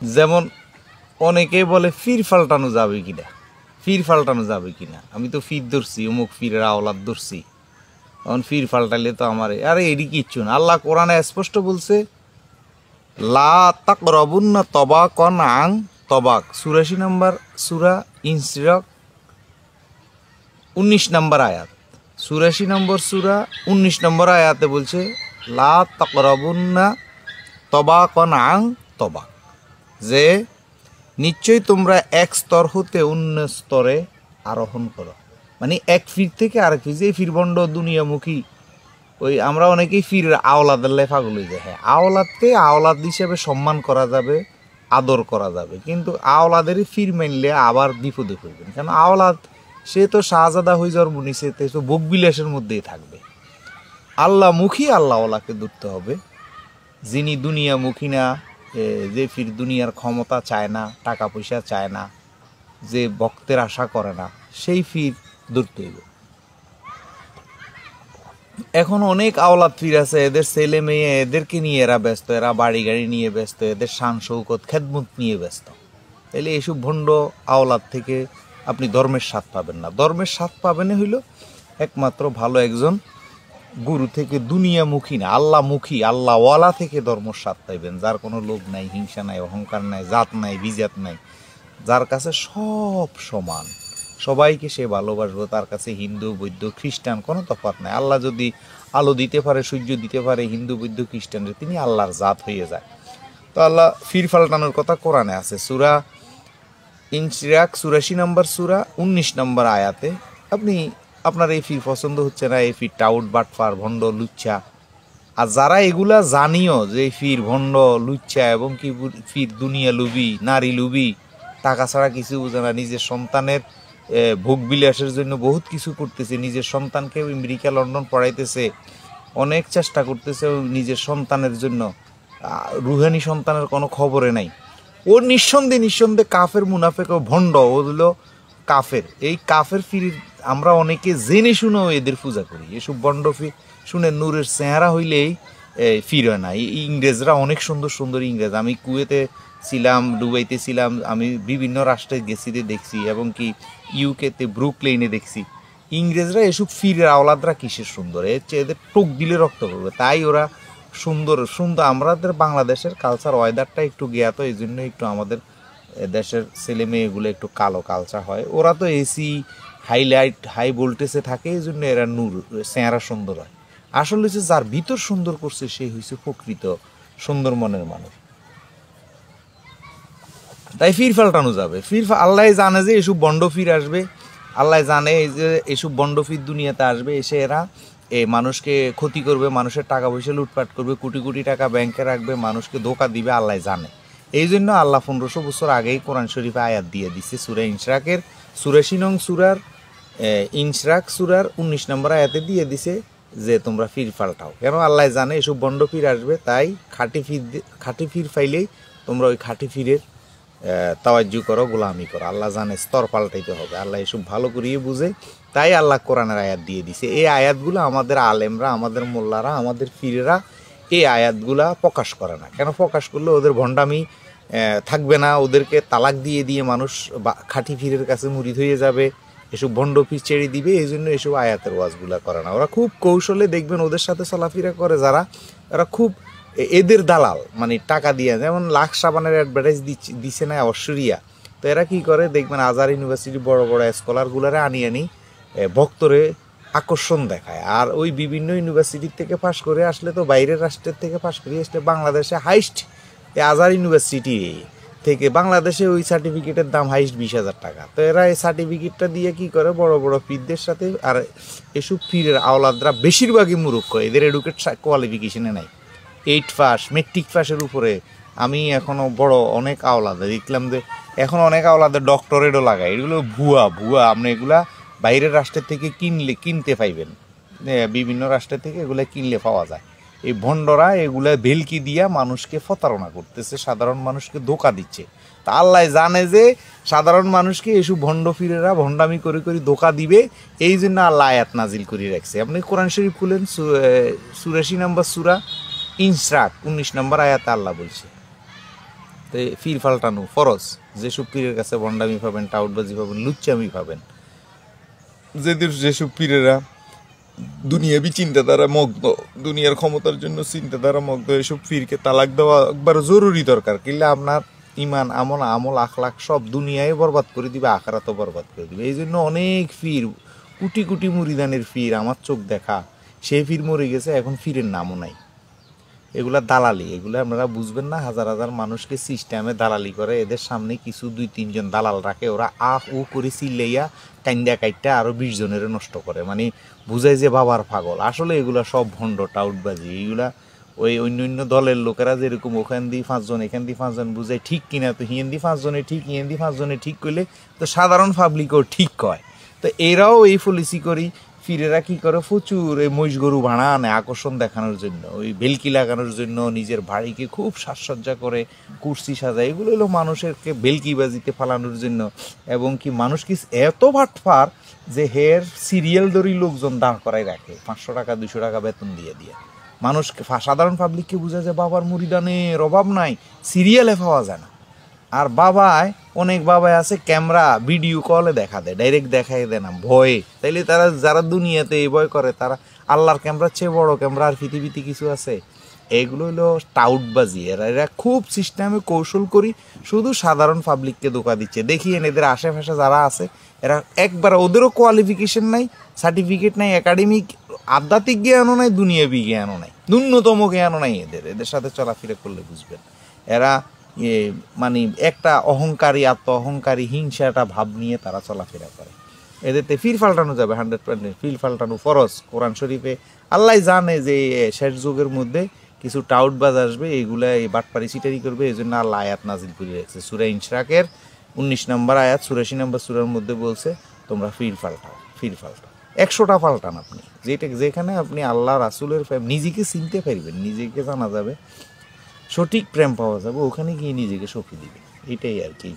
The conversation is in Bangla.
যেমন অনেকে বলে ফির ফাল্টানো যাবে কিনা, ফির ফাল্টানো যাবে কিনা, আমি তো ফির ধরছি, অমুক ফিরের আওলাদ ধরছি, তখন ফির ফাল্টাইলে তো আমার আরে এডি কিচ্ছু না। আল্লাহ কোরআনে স্পষ্ট বলছে লা তাকরাবুন্না তবাকন আং তবাক, ৮৪ নম্বর সূরা ইনশিরাক ১৯ নম্বর আয়াত, ৮৪ নম্বর সূরা ১৯ নম্বর আয়াতে বলছে লা তাকরাবুন্না তবাকন আং তবাক, যে নিশ্চয়ই তোমরা এক স্তর হতে অন্য স্তরে আরোহণ করো। মানে এক ফির থেকে আরেক ফির, যে ফিরবন্ড দুনিয়ামুখী, ওই আমরা অনেকেই ফির আওলাদের লাই পাগল হয়ে যায়। হ্যাঁ, আওলাদকে আওলাদ হিসেবে সম্মান করা যাবে, আদর করা যাবে, কিন্তু আওলাদেরই ফির মানলে আবার বিপদে পড়বেন। কারণ আওলাদ সে তো শাহজাদা হয়ে জন্ম নিছে, তো ভোগবিলাসের মধ্যেই থাকবে। আল্লাহমুখী আল্লাহওয়ালাকে ধরতে হবে, যিনি দুনিয়ামুখী না, যে ফির দুনিয়ার ক্ষমতা চায় না, টাকা পয়সা চায় না, যে ভক্তের আশা করে না, সেই ফির ধরতে হইব। এখন অনেক আওলাদ ফির আছে, এদের ছেলে মেয়ে এদেরকে নিয়ে এরা ব্যস্ত, এরা বাড়ি গাড়ি নিয়ে ব্যস্ত, এদের শান শৌকত খেদমত নিয়ে ব্যস্ত। তাহলে এইসব ভণ্ড আওলাদ থেকে আপনি ধর্মের স্বাদ পাবেন না। ধর্মের স্বাদ পাবেন হইল একমাত্র ভালো একজন গুরু থেকে, দুনিয়ামুখী না আল্লাহমুখী আল্লাহওয়ালা থেকে ধর্ম স্বাদ পাইবেন, যার কোনো লোভ নাই, হিংসা নাই, অহংকার নাই, জাত নাই, বিজাত নাই, যার কাছে সব সমান, সবাইকে সে ভালোবাসবো, তার কাছে হিন্দু বৌদ্ধ খ্রিস্টান কোনো তফাৎ নাই। আল্লাহ যদি আলো দিতে পারে, সূর্য দিতে পারে হিন্দু বৌদ্ধ খ্রিস্টানদের, তিনি আল্লাহর জাত হয়ে যায়। তো আল্লাহ ফির ফাল্টানোর কথা কোরআনে আছে, সূরা ইনশিরাক ৮৪ নম্বর সূরা ১৯ নম্বর আয়াতে। আপনার এই ফির পছন্দ হচ্ছে না, এই ফির টাউট বাটফার ভণ্ড লুচ্ছা, আর যারা এগুলা জানিও যে ফির ভণ্ড লুচ্ছা এবং কি ফির দুনিয়া লুবি, নারী লুবি, টাকা ছাড়া কিছু বুঝে না, নিজের সন্তানের ভোগ বিলাসের জন্য বহুত কিছু করতেছে, নিজের সন্তানকে আমেরিকা লন্ডন পড়াইতেছে, অনেক চেষ্টা করতেছে নিজের সন্তানের জন্য, রুহানি সন্তানের কোনো খবরে নাই। ও নিঃসন্দেহে কাফের, মুনাফেক ও ভণ্ড, ও হলো কাফের। এই কাফের ফির আমরা অনেকে জেনে শুনেও এদের পূজা করি। এসব ভণ্ড ফির শুনে নূরের চেহারা হইলেই ফির হয় না। ইংরেজরা অনেক সুন্দর সুন্দর ইংরেজ, আমি কুয়েতে ছিলাম, দুবাইতে ছিলাম, আমি বিভিন্ন রাষ্ট্রে গেছি, দেখছি, এবং কি ইউকেতে ব্রুকলেইনে দেখছি, ইংরেজরা এসব ফিরের আওলাদরা কিসের সুন্দর, এদের টোক দিলে রক্ত পড়বে, তাই ওরা সুন্দর সুন্দর। আমাদের বাংলাদেশের কালচার ওয়েদারটা একটু জ্ঞাত, এই জন্য একটু আমাদের দেশের ছেলে মেয়েগুলো একটু কালো কালচার হয়। ওরা তো এসি হাইলাইট হাই ভোল্টেজে থাকে, এই জন্য এরা নূর চেহারা সুন্দর হয়। আসলে হচ্ছে যার ভিতর সুন্দর করছে সেই হয়েছে প্রকৃত সুন্দর মনের মানুষ। তাই ফির ফাল্টানো যাবে, আল্লাহ জানে যে এসব বন্ড ফির আসবে, আল্লাহ জানে যে এসব বন্ড ফির দুনিয়াতে আসবে, এসে এরা মানুষকে ক্ষতি করবে, মানুষের টাকা পয়সা লুটপাট করবে, কোটি কোটি টাকা ব্যাংকে রাখবে, মানুষকে ধোকা দিবে, আল্লাহ জানে। এই জন্য আল্লাহ ১৫০০ বছর আগেই কোরআন শরীফে আয়াত দিয়ে দিচ্ছে, সূরা ইনশিরাকের ৮৪ নং সূরার ইনশিরাক সূরার ১৯ নম্বর আয়াতে দিয়ে দিছে যে তোমরা ফির ফাল্টাও। কেন? আল্লাহ জানে এসব বন্ড ফির আসবে, তাই খাঁটি ফির ফাইলেই তোমরা ওই খাঁটি ফিরের তাওয়াজ্জু করো, গোলামি করো। আল্লাহ জানে স্তর পাল্টাইতে হবে, আল্লাহ এসব ভালো করিয়ে বুঝে, তাই আল্লাহ কোরআনের আয়াত দিয়ে দিছে। এই আয়াতগুলো আমাদের আলেমরা, আমাদের মোল্লারা, আমাদের ফিরেরা এই আয়াতগুলা প্রকাশ করে না। কেন? প্রকাশ করলে ওদের ভণ্ডামি থাকবে না, ওদেরকে তালাক দিয়ে দিয়ে মানুষ খাঁটি ফিরের কাছে মুরিদ হয়ে যাবে, এসব ভণ্ড ফির ছেড়ে দিবে। এই জন্য এসব আয়াতের ওয়াজগুলা করে না। ওরা খুব কৌশলে দেখবেন ওদের সাথে চলাফেরা করে যারা, এরা খুব এদের দালাল, মানে টাকা দিয়ে, যেমন লাক্স সাবানের অ্যাডভার্টাইজ দিচ্ছে না ঐশ্বরিয়া, তো এরা কী করে দেখবেন আজার ইউনিভার্সিটি বড় বড় স্কলারগুলারে আনি ভক্তরে আকর্ষণ দেখায়। আর ওই বিভিন্ন ইউনিভার্সিটির থেকে পাশ করে আসলে, তো বাইরের রাষ্ট্রের থেকে পাশ করে আসলে বাংলাদেশে হাইস্ট আজার ইউনিভার্সিটি থেকে বাংলাদেশে ওই সার্টিফিকেটের দাম হাইস্ট ২০,০০০ টাকা। তো এরা এই সার্টিফিকেটটা দিয়ে কি করে, বড় বড় ফিরদের সাথে, আর এসব ফিরের আওলাদরা বেশিরভাগই মূর্খ, এদের এডুকেট কোয়ালিফিকেশনে নাই, 8 পাস মেট্রিক পাসের উপরে। আমি এখনও বড় অনেক আওলাদে দেখলাম যে এখন অনেক আওলাদের ডক্টরেটও লাগায়, এগুলো ভুয়া। আপনি এগুলা বাইরের রাষ্ট্রের থেকে কিনতে পাইবেন, বিভিন্ন রাষ্ট্রের থেকে এগুলো কিনলে পাওয়া যায়। এই ভণ্ডরা এগুলা ভেলকি দিয়া মানুষকে প্রতারণা করতেছে, সাধারণ মানুষকে ধোকা দিচ্ছে। তা আল্লাহ জানে যে সাধারণ মানুষকে এসব ভণ্ড ফিরেরা ভণ্ডামি করে করে ধোকা দিবে, এই জন্য আল্লাহ আয়াত নাজিল করে রাখছে। আপনি কোরআন শরীফ খুলেন, ৮৪ নম্বর সূরা ইনশিরাক ১৯ নম্বর আয়াতে আল্লাহ বলছে তো ফির ফাল্টানো ফরজ। যেসব পীরের কাছে বন্ডামি পাবেন, টাউটবাজি পাবেন, লুচ্চামি পাবেন, যেসব পীরেরা দুনিয়াবি চিন্তাধারা মগ্ন, দুনিয়ার ক্ষমতার জন্য চিন্তাধারা মগ্ন, এসব পীরকে তালাক দেওয়া একবার জরুরি দরকার। কিনলে আপনার ইমান, আমল আখলাক সব দুনিয়ায় বরবাদ করে দিবে, আখারাতও বরবাদ করে দিবে। এই জন্য অনেক পীর, কোটি কোটি মুরিদানের পীর, আমার চোখ দেখা, সেই পীর মরে গেছে, এখন পীরের নামও নাই। এগুলা দালালি, এগুলো আপনারা বুঝবেন না। হাজার হাজার মানুষকে সিস্টেমে দালালি করে, এদের সামনে কিছু 2-3 জন দালাল রাখে, ওরা ও করে চিল্লাইয়া কাইন্দা কাইটটা আরো 20 জনের নষ্ট করে, মানে বুঝায় যে বাবার পাগল। আসলে এগুলা সব ভণ্ড, টাউটবাজি। এইগুলা ওই অন্য দলের লোকেরা যেরকম ওখান দিয়ে 5 জন এখান দিয়ে 5 জন বুঝায় ঠিক কিনা, তো হিয়েন দিয়ে 5 জনে ঠিক, হিয়েন দিয়ে 5 জনে ঠিক করলে তো সাধারণ পাবলিকও ঠিক কয়। তো এরাও এই পলিসি করি। ফিরেরা কি করে, প্রচুর এই মহিষ গরু ভাড়া আনে আকর্ষণ দেখানোর জন্য, ওই ভেলকি লাগানোর জন্য, নিজের বাড়িকে খুব সাজসজ্জা করে, কুর্সি সাজায়। এগুলো হলো মানুষেরকে ভেলকিবাজিতে ফালানোর জন্য। এবং কি মানুষ কি এত ভাটফার যে হের সিরিয়াল ধরি লোকজন দাঁড় করাই রাখে, 500 টাকা 200 টাকা বেতন দিয়ে দিয়ে। মানুষকে, সাধারণ পাবলিককে বোঝা যায় বাবার মুরিদানের অভাব নাই, সিরিয়ালে পাওয়া যায় না। আর বাবায়, অনেক বাবায় আছে ক্যামেরা ভিডিও কলে দেখা দেয়, ডাইরেক্ট দেখাই দেয় না, ভয়ে। তাইলে তারা যারা দুনিয়াতে এই ভয় করে, তারা আল্লাহর ক্যামেরার চেয়ে বড় ক্যামেরা আর পৃথিবীতে কিছু আছে? এগুলো হলো টাউটবাজি। এরা খুব সিস্টেমে কৌশল করি, শুধু সাধারণ পাবলিককে ধোঁকা দিচ্ছে। দেখিয়েন এদের আশেপাশে যারা আছে, এরা একবার, ওদেরও কোয়ালিফিকেশন নাই, সার্টিফিকেট নাই, একাডেমিক আধ্যাত্মিক জ্ঞানও নাই, দুনিয়াবি জ্ঞানও নাই, ন্যূনতম জ্ঞানও নাই এদের সাথে চলাফেরা করলে বুঝবেন। এরা মানে একটা অহংকারী, আত্ম অহংকারী, হিংসাটা ভাব নিয়ে তারা চলাফেরা করে। এদেরতে ফির ফাল্টানো যাবে 100%। ফির ফাল্টানো ফরজ। কোরআন শরীফে আল্লাহ জানে যে শেষ যুগের মধ্যে কিছু টাউটবাজ আসবে, এইগুলা এই বাটপারি সিটারি করবে। এই জন্য আল্লাহ আয়াত নাজিল করে রেখেছে। সূরা ইনশিরাকের 19 নম্বর আয়াত, 84 নম্বর সূরার মধ্যে বলছে তোমরা ফির ফাল্টাও, ফির ফাল্টাও। 100টা পাল্টান আপনি, যেখানে আপনি আল্লাহ রাসূলের নিজেকে চিনতে পারবেন, নিজেকে জানা যাবে, সঠিক প্রেম পাওয়া যাবে, ওখানে গিয়ে নিজেকে সঁপে দিবে। এটাই আর কি।